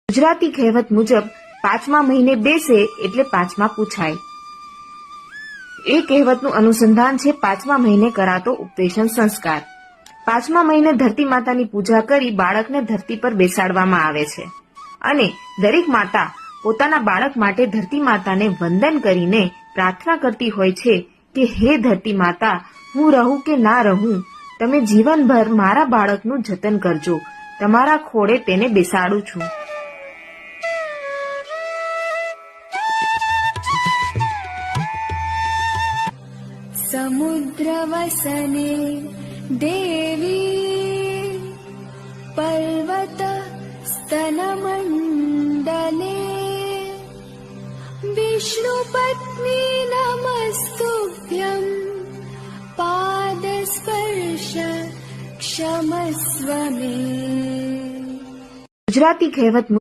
ગુજરાતી કહેવત મુજબ 5મા મહિને બેસે એટલે 5મા પૂછાય। એ કહેવતનું અનુસંધાન છે 5મા મહિને કરાતો ઉપદેશન સંસ્કાર। 5મા મહિને ધરતી માતાની પૂજા કરી બાળકને ધરતી પર બેસાડવામાં આવે છે અને દરેક માતા પોતાના બાળક માટે ધરતી માતાને વંદન કરીને પ્રાર્થના કરતી હોય છે કે હે ધરતી માતા, હું રહું કે ના રહું, તમે જીવનભર મારા બાળકનું જતન કરજો, તમારા ખોળે તેને બેસાડું છું। समुद्रवसने देवी पर्वत स्तनमण्डले विष्णुपत्नी नमस्तुभ्यं पादस्पर्श क्षमस्व मे। ગુજરાતી કહેવત